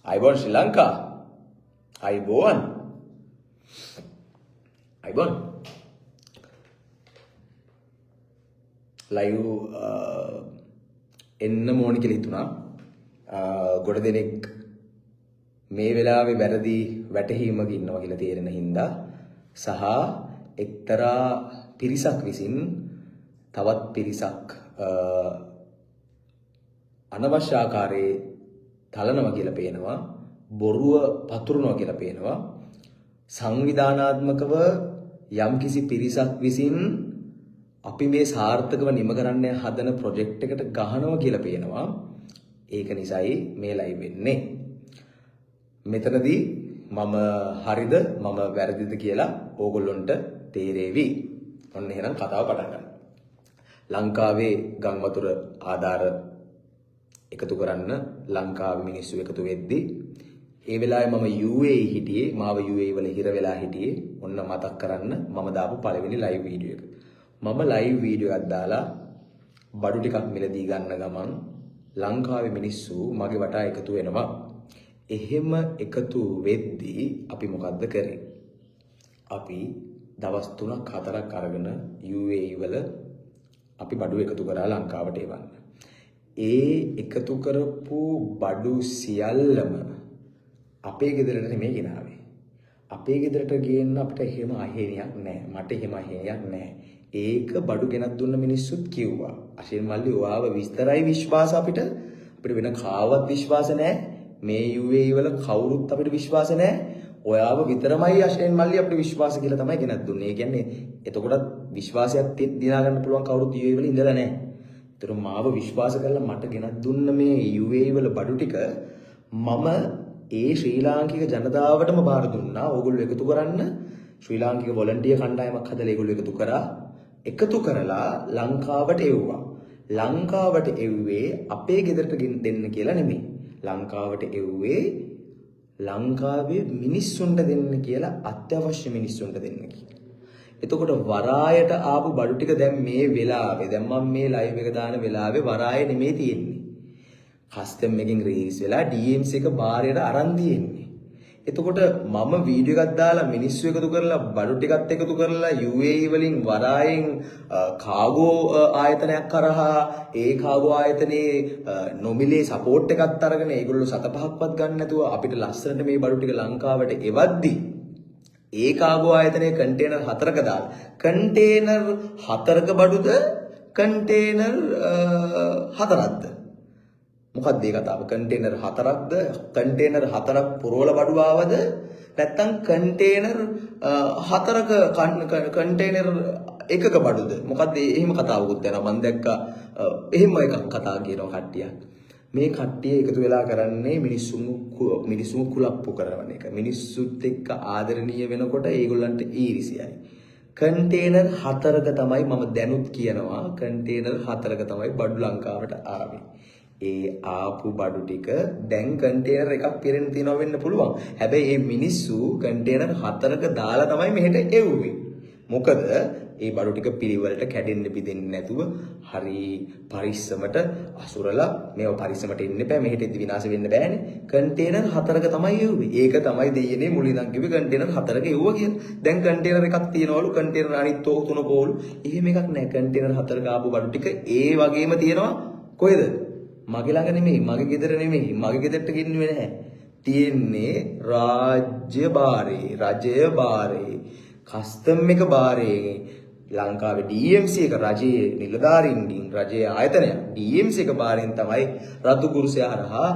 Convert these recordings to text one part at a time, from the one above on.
අයිබෝන් ශ්‍රී ලංකා අයිබෝන් ලයිව් එන්න ඕනි කියලා හිතුණා. ගොඩ දෙනෙක් මේ වෙලාවේ වැරදි වැටහීමක ඉන්නවා කියලා තේරෙන හින්දා සහ එක්තරා පිරිසක් විසින් තවත් පිරිසක් අනවශ්‍ය ආකාරයේ තලනවා කියලා පේනවා, බොරුව පතුරනවා කියලා පේනවා. සංවිධානාත්මකව යම්කිසි පිරිසක් විසින් අපි මේ සාර්ථකව නිම කරන්න හදන ප්‍රොජෙක්ට් එකට ගහනවා කියලා පේනවා. ඒක නිසායි මේ ලයිව් වෙන්නේ. මෙතනදී මම හරිද මම වැරදිද කියලා ඕගොල්ලොන්ට තේරෙවි. ඔන්න එහෙනම් කතාව පටන් ගන්න. ලංකාවේ ගම් වතුර ආධාර එකතු කරන්න ලංකාවේ මිනිස්සු එකතු වෙද්දී ඒ වෙලාවේ මම UAE හිටියේ. මාව UAE වල හිර වෙලා හිටියේ. ඔන්න මතක් කරන්න මම දාපු පළවෙනි ලයිව් වීඩියෝ එක. මම ලයිව් වීඩියෝ එකක් දාලා බඩු ටිකක් මිලදී ගන්න ගමන් ලංකාවේ මිනිස්සු මගේ වටා එකතු වෙනවා. එහෙම එකතු වෙද්දී අපි මොකද්ද කරේ? අපි දවස් 3ක් 4ක් අරගෙන UAE වල අපි බඩු එකතු කරා ලංකාවට එවන්න. ඒ එකතු කරපු බඩු සියල්ලම අපේ ගෙදරට නෙමෙයි ගෙනාවේ. අපේ ගෙදරට ගේන්න අපිට එහෙම අහේනියක් නැහැ. මට එහෙම අහේනියක් නැහැ. ඒක බඩු ගෙනත් දුන්න මිනිස්සුත් කිව්වා. අශින් මල්ලි ඔයාව විස්තරයි විශ්වාස අපිට වෙන කාවත් විශ්වාස නැහැ. මේ UAE වල කවුරුත් අපිට විශ්වාස නැහැ. ඔයාව විතරමයි අශින් මල්ලි අපිට විශ්වාස කියලා තමයි ගෙනත් දුන්නේ. ඒ කියන්නේ එතකොටත් විශ්වාසයක් දිනා ගන්න පුළුවන් කවුරුත් UAE වල ඉඳලා නැහැ. ඒතර මාව විශ්වාස කරලා මට ගෙනත් දුන්න මේ UAE වල බඩු ටික මම ඒ ශ්‍රී ලාංකික ජනතාවටම බාර දුන්නා. ඕගොල්ලෝ එකතු කරන්න ශ්‍රී ලාංකික වොලන්ටියර් කණ්ඩායමක් හදලා ඒගොල්ලෝ එකතු කරා. එකතු කරලා ලංකාවට එව්වා. ලංකාවට එව්වේ අපේ ගෙදරට දෙන්න කියලා නෙමෙයි. ලංකාවට එව්වේ ලංකාවේ මිනිස්සුන්ට දෙන්න කියලා, අත්‍යවශ්‍ය මිනිස්සුන්ට දෙන්න කියලා. එතකොට වරායට ආපු බඩු ටික දැන් මේ වෙලාවේ, දැන් මම මේ ලයිව් එක දාන වෙලාවේ වරාය නෙමෙයි තියෙන්නේ. කස්ටම් එකකින් රිලීස් වෙලා DMC එක බාරයට අරන් තියෙන්නේ. එතකොට මම වීඩියෝ එකක් දාලා මිනිස්සු එකතු කරලා බඩු ටිකත් එකතු කරලා UAE වලින් වරායෙන් කාගෝ ආයතනයක් කරහා ඒ කාගෝ ආයතනයේ නොමිලේ සපෝට් එකක් අරගෙන ඒගොල්ලෝ 7-5ක්වත් ගන්න නැතුව අපිට ලස්සනට මේ බඩු ටික ලංකාවට එවද්දි ඒ කාගෝ ආයතනයේ කන්ටේනර් 4ක දාලා කන්ටේනර් 4ක බඩුද කන්ටේනර් 4ක්ද මොකක්ද ඒ කතාව? කන්ටේනර් 4ක්ද? කන්ටේනර් 4ක් පුරවල බඩු ආවද? නැත්නම් කන්ටේනර් 4ක කන්ටේනර් එකක බඩුද? මොකක්ද එහෙම කතාවකුත් යනවා. මම දැක්කා එහෙම එකක් කතා කියනවා කට්ටියක්. මේ කට්ටිය එකතු වෙලා කරන්නේ මිනිස්සුන් කුලප්පු කරන එක. මිනිස්සුත් එක්ක ආදරණීය වෙනකොට ඒගොල්ලන්ට ඊරිසියයි. කන්ටේනර් 4ක තමයි මම දැනුත් කියනවා කන්ටේනර් 4ක තමයි බඩු ලංකාවට ආවේ. ඒ ආපු බඩු ටික දැන් කන්ටේනර් එකක් පිරෙන්න තියනවා වෙන්න පුළුවන්. හැබැයි මේ මිනිස්සු කන්ටේනර් 4ක දාලා තමයි මෙහෙට එව්වේ. මොකද ඒ බඩු ටික පිළිවෙලට කැඩෙන්න බිඳෙන්නේ නැතුව හරි පරිස්සමට අසුරලා මේව පරිස්සමට එන්න එපා. මෙහෙට ඉදි විනාශ වෙන්න බෑනේ. කන්ටේනර් 4ක තමයි එව්වේ. ඒක තමයි දෙයනේ මුලින් ඉඳන් කිව්වේ කන්ටේනර් 4ක එව්වා කියලා. දැන් කන්ටේනර් එකක් තියනවලු කන්ටේනර් අනිත් තුන පොවලු. එහෙම එකක් නැහැ. කන්ටේනර් 4ක ආපු බඩු ටික ඒ වගේම තියෙනවා කොහෙද? මගේ ළඟ නෙමෙයි, මගේ ගෙදර නෙමෙයි, මගේ ගෙදරට ගෙන්නුවේ නැහැ. තියෙන්නේ රාජ්‍ය භාරේ, රජය භාරේ, කස්ටම් එක භාරේ. ලංකාවේ DMC එක රජයේ නිලධාරීන්ගෙන් රජයේ ආයතනයක්. DMC එක භාරෙන් තමයි රතු කුරුසය හරහා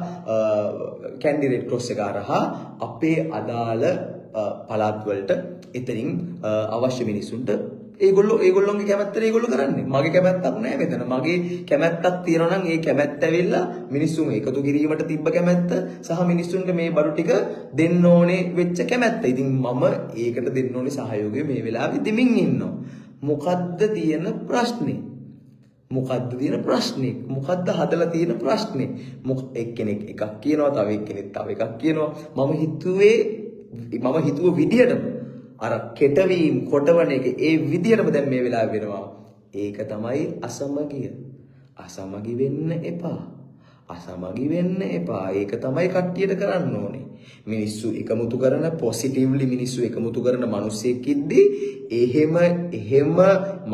කැන්ඩිඩේට් ක්‍රොස් එක හරහා අපේ අදාළ පළාත් වලට එතනින් අවශ්‍ය මිනිසුන්ට ඒගොල්ලෝගේ කැමැත්තට ඒගොල්ලෝ කරන්නේ. මගේ කැමැත්තක් නෑ මෙතන. මගේ කැමැත්තක් තියෙනවා නම් ඒ කැමැත්ත ඇවිල්ලා මිනිස්සුන් එකතු කිරීමට තිබ්බ කැමැත්ත සහ මිනිස්සුන්ට මේ බඩු ටික දෙන්න ඕනේ වෙච්ච කැමැත්ත. ඉතින් මම ඒකට දෙන්න ඕනේ සහයෝගය මේ වෙලාවේ දෙමින් ඉන්නවා. මොකද්ද තියෙන ප්‍රශ්නේ? මොකද්ද තියෙන ප්‍රශ්නේ? මොකද්ද හදලා තියෙන ප්‍රශ්නේ? එක්කෙනෙක් එකක් කියනවා, තව එක්කෙනෙක් තව එකක් කියනවා. මම හිතුව විදියටම අර කෙටවීම් කොටවන එක ඒ විදියටම දැන් මේ වෙලාවේ වෙනවා. ඒක තමයි අසමගිය. අසමගි වෙන්න එපා. අසමගි වෙන්න එපා. ඒක තමයි කට්ටියට කරන්න ඕනේ. මිනිස්සු එකමුතු කරන පොසිටිව්ලි මිනිස්සු එකමුතු කරන මිනිස්සෙක් ඉද්දී එහෙම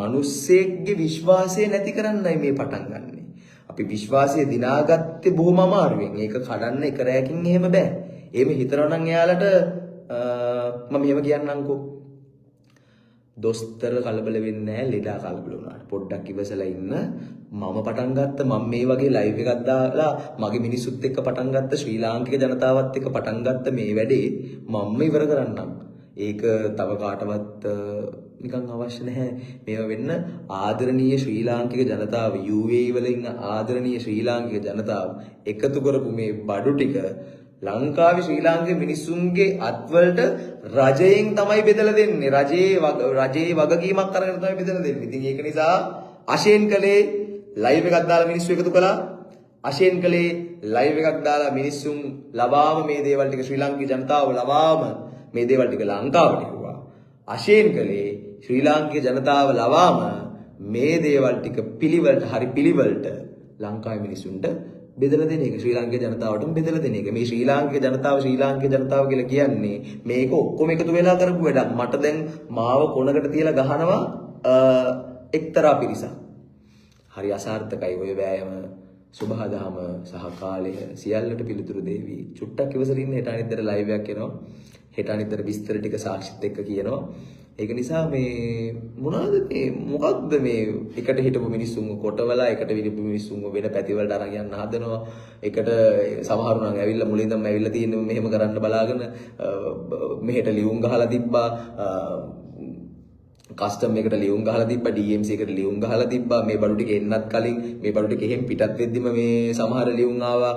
මිනිස්සෙක්ගේ විශ්වාසය නැති කරන්නයි මේ පටන් ගන්නෙ. අපි විශ්වාසය දිනාගත්තේ බොහොම අමාරුවෙන්. ඒක කඩන්න එක රැයකින් එහෙම බෑ. එහෙම හිතනවා නම් එයාලට මම මෙහෙම කියන්නම්කෝ. දොස්තර කලබල වෙන්නේ නැහැ ලෙඩා කලබල වුණාට. පොඩ්ඩක් ඉවසලා ඉන්න. මම පටන් ගත්ත මම මේ වගේ ලයිව් එකක් දාලා මගේ මිනිස්සුත් එක්ක පටන් ගත්ත ශ්‍රී ලාංකික ජනතාවත් එක්ක පටන් ගත්ත මේ වැඩේ මම ඉවර කරන්නම්. ඒක තව කාටවත් නිකන් අවශ්‍ය නැහැ. මේව වෙන්න ආදරණීය ශ්‍රී ලාංකික ජනතාව UAE වල ඉන්න ආදරණීය ශ්‍රී ලාංකික ජනතාව එකතු කරපු මේ බඩු ටික ලංකාවේ ශ්‍රී ලාංකික මිනිස්සුන්ගේ අත්වලට රජයෙන් තමයි බෙදලා දෙන්නේ. රජයේ වගකීමක් අරගෙන තමයි බෙදලා දෙන්නේ. ඉතින් ඒක නිසා අශේන් කලේ ලයිව් එකක් දාලා මිනිස්සු එකතු කළා. අශේන් කලේ ලයිව් එකක් දාලා මිනිස්සුන් ලවාම මේ දේවල් ටික ශ්‍රී ලාංකික ජනතාව ලවාම මේ දේවල් ටික ලංකාවට එවුවා. අශේන් කලේ ශ්‍රී ලාංකික ජනතාව ලවාම මේ දේවල් ටික පිළිවෙලට ලංකාවේ මිනිස්සුන්ට බෙදලා දෙන එක. ශ්‍රී ලාංකික ජනතාවටම බෙදලා දෙන එක. මේ ශ්‍රී ලාංකික ජනතාව කියලා කියන්නේ මේක ඔක්කොම එකතු වෙලා කරපු වැඩක්. මට දැන් මාව කොනකට තියලා ගහනවා එක්තරා පිරිසක්. හරි අසාර්ථකයි ඔය වෑයම, සුභදහම සහ කාලය සියල්ලට පිළිතුරු දෙවි. චුට්ටක් ඉවසලා ඉන්න. හෙට අනිද්දාට ලයිව් එකක් එනවා. හෙට අනිද්දාට විස්තර ටික සාක්ෂිත් එක්ක කියනවා. ඒක නිසා මොකක්ද මේ එකට හිටපු මිනිස්සුන්ව කොටවලා එකට විදිහපු මිනිස්සුන්ව වෙන පැතිවලට අරන් යන්න හදනවා. එකට සමහරු නම් ඇවිල්ලා මුලින්දම ඇවිල්ලා තියෙන මෙහෙම කරන්න බලාගෙන මෙහෙට ලියුම් ගහලා තිබ්බා. කස්ටම් එකට ලියුම් ගහලා තිබ්බා, DMC එකට ලියුම් ගහලා තිබ්බා. මේ බඩු ටික එන්නත් කලින් මේ බඩු ටික එහෙම පිටත් වෙද්දිම මේ සමහර ලියුම් ආවා,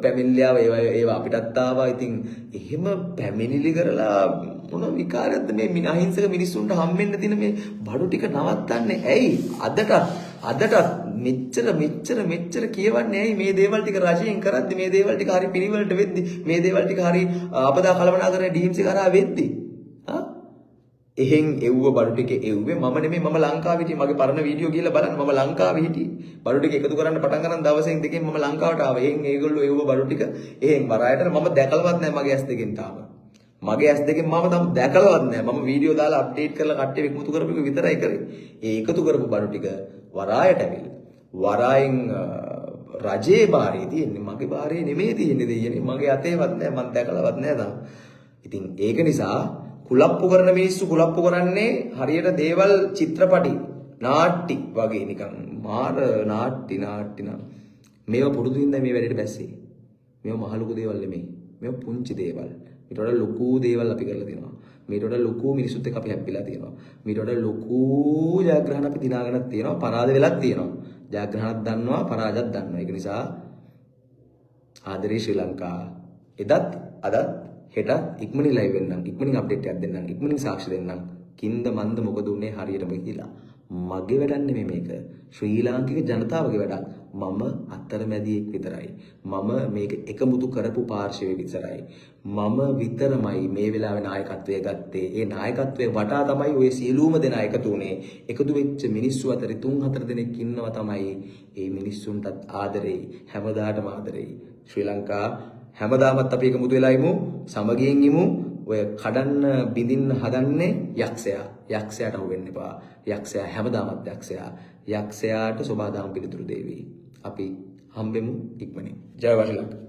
පැමිණිලි ආවා, ඒවා අපිටත් ආවා. ඉතින් එහෙම පැමිණිලි කරලා මොන විකාරයක්ද මේ අහිංසක මිනිස්සුන්ට හම්බෙන්න තියෙන මේ බඩු ටික නවත්තන්නේ ඇයි? අදටත් මෙච්චර කියවන්නේ ඇයි? මේ දේවල් ටික රජයෙන් කරද්දි, මේ දේවල් ටික හරි පිළිවෙලට වෙද්දි, මේ දේවල් ටික හරි අපදා කළමනාකරන DMC කරා වෙද්දි එහෙන් එව්ව බඩු ටික එව්වේ මම නෙමෙයි. මම ලංකාවේ හිටියේ. මගේ පරණ වීඩියෝ ගිහලා බලන්න. මම ලංකාවේ හිටියේ. බඩු ටික එකතු කරන්න පටන් ගන්න දවසෙන් දෙකෙන් මම ලංකාවට ආවා. එහෙන් ඒගොල්ලෝ එව්ව බඩු ටික එහෙන් වරායට මම දැකලවත් නැහැ මගේ ඇස් දෙකෙන් තාම. මගේ ඇස් දෙකෙන් මම තාම දැකලවත් නැහැ. මම වීඩියෝ දාලා අප්ඩේට් කරලා කට්ටිය එකතු කරපු එක විතරයි කරේ. ඒ එකතු කරපු බඩු ටික වරායට ඇවිල්ලා. වරායෙන් රජේ බාරේ තියෙන්නේ. මගේ බාරේ නෙමෙයි තියෙන්නේ දෙයියනේ. මගේ අතේවත් නැහැ. මම දැකලවත් නැහැ තාම. ඉතින් ඒක නිසා කුලප්පු කරන මිනිස්සු කුලප්පු කරන්නේ හරියට දේවල් චිත්‍රපටි නාට්ටි වගේ නිකන් මාර නාට්ටි නා මේව පුරුදු හින්දා මේ වැඩේට බැස්සේ. මේව මහ ලොකු දේවල් නෙමෙයි. මේව පුංචි දේවල්. ඊට වඩා ලොකු දේවල් අපි කරලා තියෙනවා. ඊට වඩා ලොකු මිනිස්සුත් එක්ක අපි හැප්පිලා තියෙනවා. ඊට වඩා ලොකු ජයග්‍රහණ අපි දිනාගෙනත් තියෙනවා. පරාද වෙලත් තියෙනවා. ජයග්‍රහණත් දන්නවා, පරාජයත් දන්නවා. ඒක නිසා ආදරේ ශ්‍රී ලංකා. එදත් අදත් හෙට ඉක්මනින් ලයිව් වෙන්නම්, ඉක්මනින් අප්ඩේට් එකක් දෙන්නම්, ඉක්මනින් සාක්ෂි දෙන්නම්. කින්ද මන්ද මොකද උනේ හරියටම කියලා. මගේ වැඩක් නෙමෙයි මේක. ශ්‍රී ලාංකික ජනතාවගේ වැඩක්. මම අතරමැදියෙක් විතරයි. මම මේක එකමුතු කරපු පාර්ශවය විතරයි. මම විතරමයි මේ වෙලාවේ නායකත්වය ගත්තේ. ඒ නායකත්වයේ වටා තමයි ඔය සියලුම දෙනා එකතු වුණේ. එකතු වෙච්ච මිනිස්සු අතරේ 3-4 දෙනෙක් ඉන්නවා තමයි. ඒ මිනිස්සුන්ටත් ආදරෙයි, හැමදාටම ආදරෙයි. ශ්‍රී ලංකා හැමදාමත් අපි එකමුතු වෙලා ඉමු, සමගියෙන් ඉමු. ඔය කඩන්න බිඳින්න හදන්නේ යක්ෂයා. යක්ෂයාට අහු වෙන්න එපා. යක්ෂයා හැමදාමත් යක්ෂයා. යක්ෂයාට සෝබාදාම් පිළිතුරු දෙවි. අපි හම්බෙමු ඉක්මනින්. ජය ශ්‍රී ලංකා.